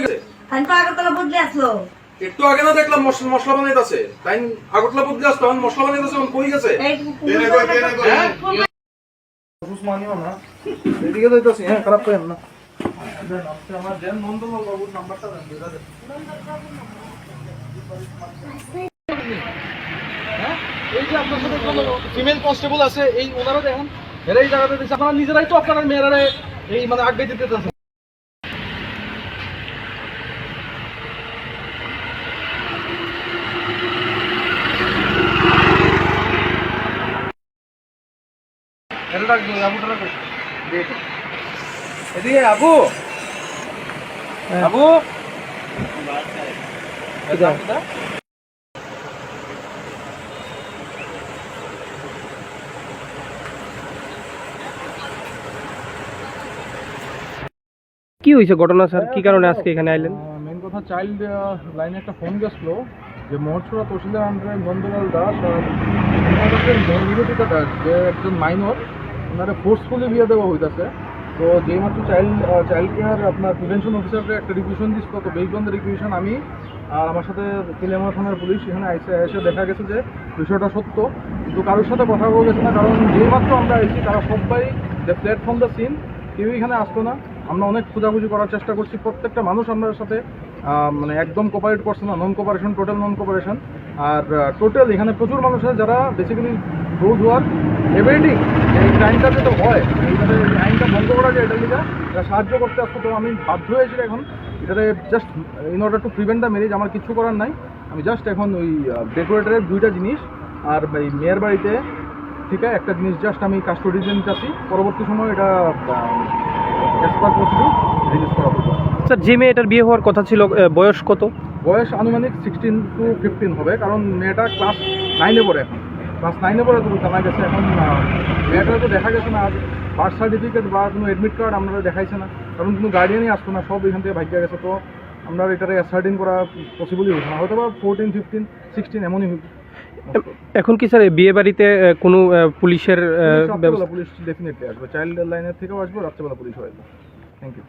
গেছে? আমি তো আগরতলা বদলে আসলো। একটু আগে না দেখলাম মশলা বানাইতেছে, তাই আগরতলা বদলে আসতো, এখন মশলা বানাইতেছে, এখন কই গেছে? মানিও না, এদিকে যাইতেছি। হ্যাঁ, খারাপ করেন না। আমার দেন নন্দলাল বাবুর নাম্বারটা দেন। এই যে আপনার সাথে ফিমেল কনস্টেবল আছে, এই ওনারা দেখেন এরাই জায়গাতে দিচ্ছে। আপনারা নিজেরাই তো আপনার মেয়েরা এই মানে আগে দিতে চাচ্ছেন। এটা রাখবো, আবুটা রাখবো। এদিকে আবু, আবু কি হয়েছে ঘটনা স্যার, কি কারণে আজকে এখানে আইলেন? মেন কথা, চাইল্ড লাইনে একটা ফোন গেছিলো যে মহড়ছড়া তহসিলদার আন্ডারে নন্দলাল দাস আর নিবেদিতা দাস, যে একজন মাইনর, ওনারা ফোর্সফুলি বিয়ে দেওয়া হইতেছে। তো যেই মাত্র চাইল্ড কেয়ার আপনার প্রিভেনশন অফিসারকে একটা রিকুয়েশন দিচ্ছিল, তো বেসড রিকুয়েশন আমি আর আমার সাথে তেলিয়ামা থানার পুলিশ এখানে এসে দেখা গেছে যে বিষয়টা সত্য, কিন্তু কারোর সাথে কথা বলা গেছে না। কারণ যেই মাত্র আমরা এসেছি তারা সবাই যে প্ল্যাটফর্ম দ্য সিন, কেউ এখানে আসতো না। আমরা অনেক খোঁজাখুঁজি করার চেষ্টা করছি, প্রত্যেকটা মানুষ আমাদের সাথে মানে একদম কোপারেট করছে না, নন কোপারেশন, টোটাল নন কোপারেশন। আর টোটাল এখানে প্রচুর মানুষ আছে যারা বেসিক্যালি রোজ ওয়ার এভরিথিং এই ক্রাইমটা যেটা হয়, এইটাতে আইনটা বন্ধ করা যায়, এটা লিখে এরা সাহায্য করতে আসতো। তো আমি বাধ্য হয়েছি এখন এটাতে just in order to prevent the marriage, আমার কিছু করার নাই। আমি জাস্ট এখন ওই ডেকোরেটরের 2টা জিনিস আর এই মেয়ের বাড়িতে ঠিক আছে একটা জিনিস জাস্ট আমি কাস্টোডিয়ান চাচ্ছি। পরবর্তী সময় এটা এক্সপার্ট প্রসিডিউর রিলিজ করা হবে। স্যার, যে মেয়েটার বিয়ে হওয়ার কথা ছিল বয়স কত? বয়স আনুমানিক 16 to 15 হবে, কারণ মেয়েটা ক্লাস 9-এ পড়ে। এখন ক্লাস 9-এ পড়ে তো জানা গেছে। এখন মেয়েটা তো দেখা গেছে না, আর বার্থ সার্টিফিকেট বা কোনো অ্যাডমিট কার্ড আপনারা দেখাইছে না, কারণ কোনো গার্ডিয়ানই আসতো না, সব এখান থেকে ভাগ্য গেছে। তো আমরা এটারে অ্যাসার্টিন করা পসিবলই হচ্ছে না, হয়তো বা 14, 15, 16 এমনই হইবে। এখন কি স্যার বিয়ে বাড়িতে কোনো পুলিশের পুলিশ ডেফিনেটলি আসবে, চাইল্ড লাইনের থেকেও আসবে, রাত্রেবেলা পুলিশ আসবে। Thank you.